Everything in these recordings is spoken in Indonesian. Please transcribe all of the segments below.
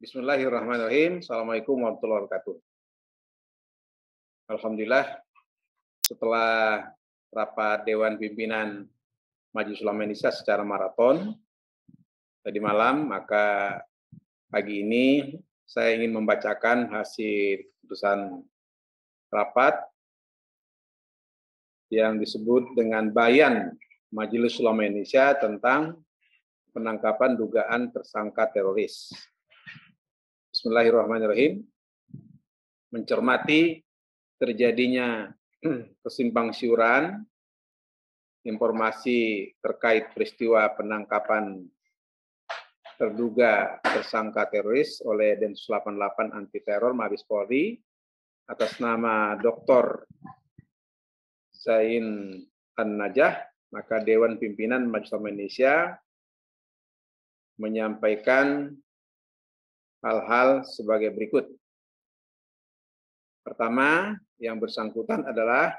Bismillahirrahmanirrahim. Assalamualaikum warahmatullahi wabarakatuh. Alhamdulillah, setelah rapat Dewan Pimpinan Majelis Ulama Indonesia secara maraton tadi malam, maka pagi ini saya ingin membacakan hasil keputusan rapat yang disebut dengan Bayan Majelis Ulama Indonesia tentang penangkapan dugaan tersangka teroris. Bismillahirrahmanirrahim. Mencermati terjadinya kesimpang siuran informasi terkait peristiwa penangkapan terduga tersangka teroris oleh Densus 88 Anti Teror Mabes Polri atas nama Dr. Zain An-Najah, maka Dewan Pimpinan Majelis Ulama Indonesia menyampaikan hal-hal sebagai berikut. Pertama, yang bersangkutan adalah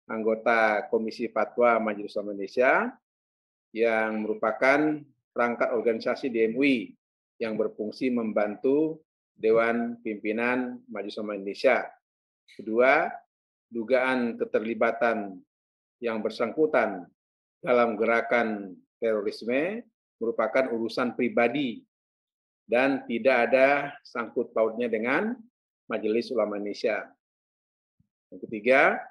anggota Komisi Fatwa Majelis Ulama Indonesia yang merupakan perangkat organisasi di MUI yang berfungsi membantu Dewan Pimpinan Majelis Ulama Indonesia. Kedua, dugaan keterlibatan yang bersangkutan dalam gerakan terorisme merupakan urusan pribadi dan tidak ada sangkut pautnya dengan Majelis Ulama Indonesia. Yang ketiga,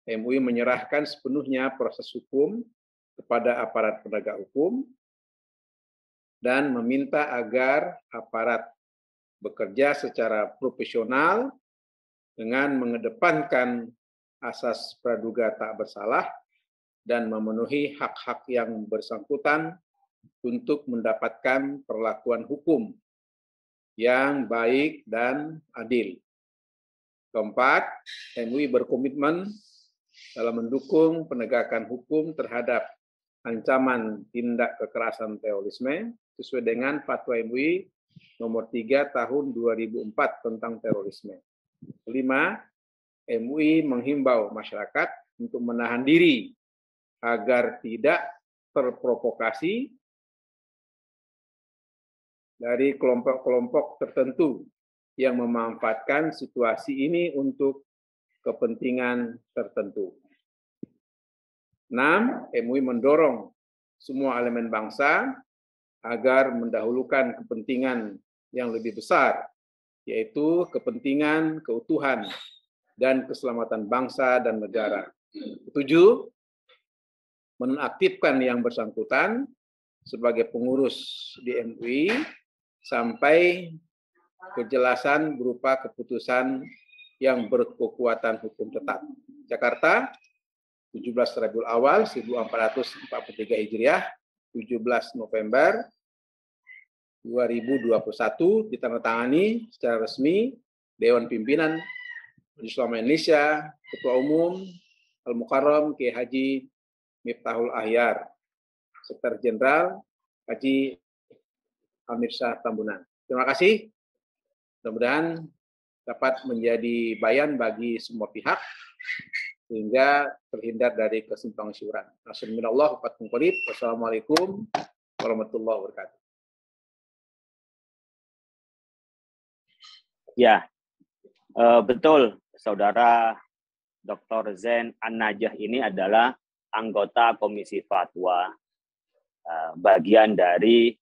MUI menyerahkan sepenuhnya proses hukum kepada aparat penegak hukum dan meminta agar aparat bekerja secara profesional dengan mengedepankan asas praduga tak bersalah dan memenuhi hak-hak yang bersangkutan untuk mendapatkan perlakuan hukum yang baik dan adil. Keempat, MUI berkomitmen dalam mendukung penegakan hukum terhadap ancaman tindak kekerasan terorisme sesuai dengan Fatwa MUI nomor 3 tahun 2004 tentang terorisme. Kelima, MUI menghimbau masyarakat untuk menahan diri agar tidak terprovokasi dari kelompok-kelompok tertentu yang memanfaatkan situasi ini untuk kepentingan tertentu. 6. MUI mendorong semua elemen bangsa agar mendahulukan kepentingan yang lebih besar, yaitu kepentingan keutuhan dan keselamatan bangsa dan negara. 7. Menonaktifkan yang bersangkutan sebagai pengurus di MUI sampai kejelasan berupa keputusan yang berkekuatan hukum tetap. Jakarta, 17 Rabiul Awal 1443 Hijriah, 17 November 2021, ditandatangani secara resmi Dewan Pimpinan Majelis Ulama Indonesia, Ketua Umum Al-Mukarram Kiai Haji Miftahul Ahyar, Sekretaris Jenderal Haji Amir Syah Tambunan. Terima kasih. Mudah-mudahan dapat menjadi bayan bagi semua pihak sehingga terhindar dari kesimpang siuran. Wassalamualaikum warahmatullahi wabarakatuh. Ya, betul, Saudara Dr. Zain An-Najah ini adalah anggota Komisi Fatwa, bagian dari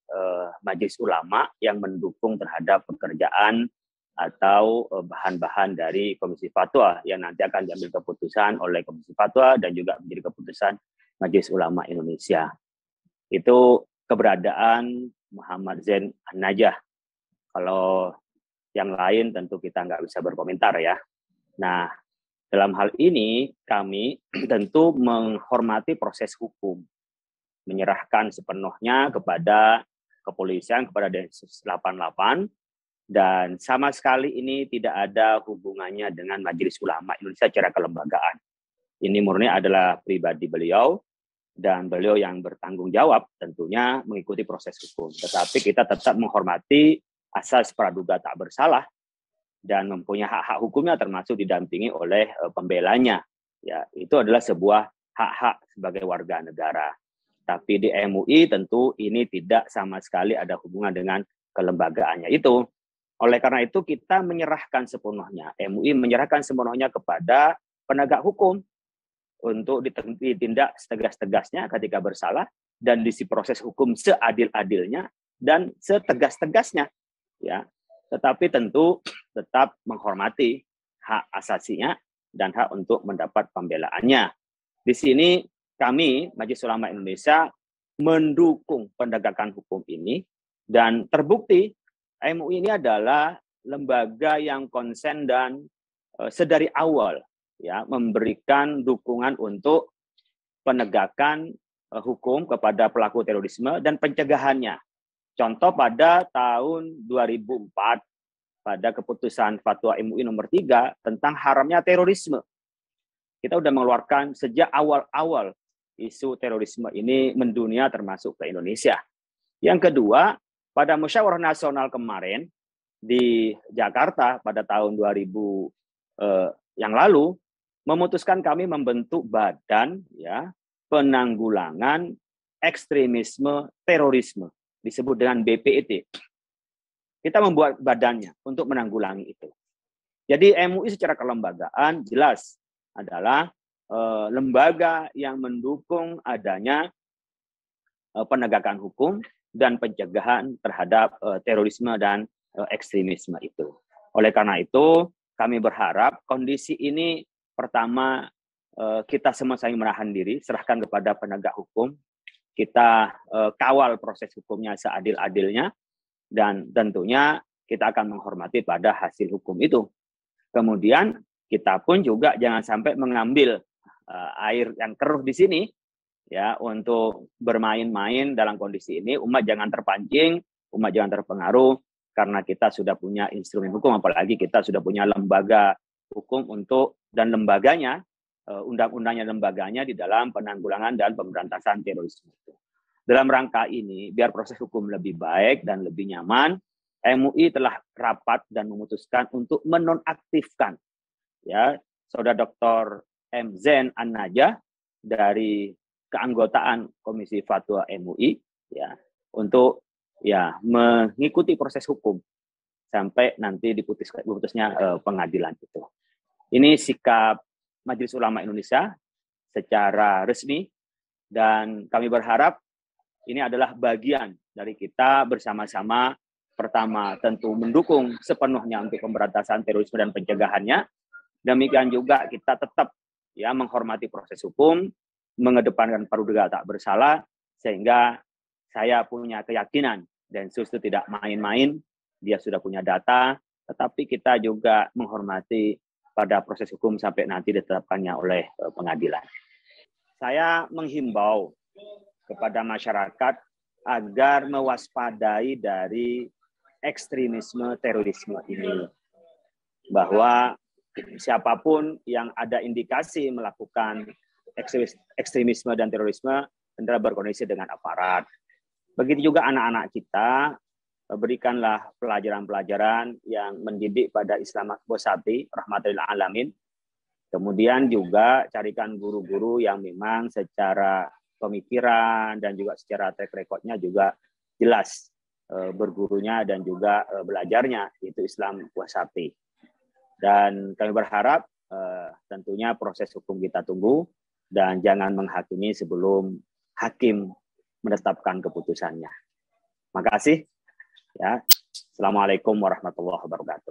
Majelis Ulama yang mendukung terhadap pekerjaan atau bahan-bahan dari Komisi Fatwa yang nanti akan diambil keputusan oleh Komisi Fatwa dan juga menjadi keputusan Majelis Ulama Indonesia. Itu keberadaan Muhammad Zain An-Najah. Kalau yang lain tentu kita nggak bisa berkomentar ya. Nah, dalam hal ini kami tentu menghormati proses hukum, menyerahkan sepenuhnya kepada kepolisian, kepada Densus 88, dan sama sekali ini tidak ada hubungannya dengan Majelis Ulama Indonesia secara kelembagaan. Ini murni adalah pribadi beliau, dan beliau yang bertanggung jawab tentunya mengikuti proses hukum. Tetapi kita tetap menghormati asas praduga tak bersalah dan mempunyai hak-hak hukumnya termasuk didampingi oleh pembelanya. Ya, itu adalah sebuah hak-hak sebagai warga negara. Tapi di MUI tentu ini tidak sama sekali ada hubungan dengan kelembagaannya itu. Oleh karena itu kita menyerahkan sepenuhnya, MUI menyerahkan sepenuhnya kepada penegak hukum untuk ditindak setegas-tegasnya ketika bersalah dan diproses hukum seadil-adilnya dan setegas-tegasnya, ya. Tetapi tentu tetap menghormati hak asasinya dan hak untuk mendapat pembelaannya. Di sini kami Majelis Ulama Indonesia mendukung penegakan hukum ini dan terbukti MUI ini adalah lembaga yang konsen dan sedari awal ya memberikan dukungan untuk penegakan hukum kepada pelaku terorisme dan pencegahannya. Contoh pada tahun 2004 pada keputusan Fatwa MUI nomor 3 tentang haramnya terorisme. Kita sudah mengeluarkan sejak awal-awal isu terorisme ini mendunia termasuk ke Indonesia. Yang kedua, pada Musyawarah Nasional kemarin di Jakarta pada tahun 2000 yang lalu memutuskan kami membentuk badan ya penanggulangan ekstremisme terorisme disebut dengan BPET. Kita membuat badannya untuk menanggulangi itu. Jadi MUI secara kelembagaan jelas adalah lembaga yang mendukung adanya penegakan hukum dan pencegahan terhadap terorisme dan ekstremisme itu. Oleh karena itu, kami berharap kondisi ini pertama kita semua saling menahan diri, serahkan kepada penegak hukum, kita kawal proses hukumnya seadil-adilnya, dan tentunya kita akan menghormati pada hasil hukum itu. Kemudian kita pun juga jangan sampai mengambil air yang keruh di sini, ya, untuk bermain-main dalam kondisi ini. Umat jangan terpancing, umat jangan terpengaruh karena kita sudah punya instrumen hukum, apalagi kita sudah punya lembaga hukum untuk dan lembaganya, undang-undangnya lembaganya di dalam penanggulangan dan pemberantasan terorisme. Dalam rangka ini, biar proses hukum lebih baik dan lebih nyaman, MUI telah rapat dan memutuskan untuk menonaktifkan, ya, Saudara Dr. M. Zain An-Najah dari keanggotaan Komisi Fatwa MUI ya untuk ya mengikuti proses hukum sampai nanti diputusnya pengadilan itu. Ini sikap Majelis Ulama Indonesia secara resmi dan kami berharap ini adalah bagian dari kita bersama-sama pertama tentu mendukung sepenuhnya untuk pemberantasan terorisme dan pencegahannya. Demikian juga kita tetap ya menghormati proses hukum, mengedepankan praduga tak bersalah, sehingga saya punya keyakinan Densus itu tidak main-main, dia sudah punya data, tetapi kita juga menghormati pada proses hukum sampai nanti ditetapkannya oleh pengadilan. Saya menghimbau kepada masyarakat agar mewaspadai dari ekstremisme terorisme ini, bahwa siapapun yang ada indikasi melakukan ekstremisme dan terorisme hendaknya berkoordinasi dengan aparat. Begitu juga anak-anak kita, berikanlah pelajaran-pelajaran yang mendidik pada Islam wasati, rahmatil alamin. Kemudian juga carikan guru-guru yang memang secara pemikiran dan juga secara track record-nya juga jelas bergurunya dan juga belajarnya, itu Islam wasati. Dan kami berharap tentunya proses hukum kita tunggu dan jangan menghakimi sebelum hakim menetapkan keputusannya. Makasih. Ya. Assalamualaikum warahmatullahi wabarakatuh.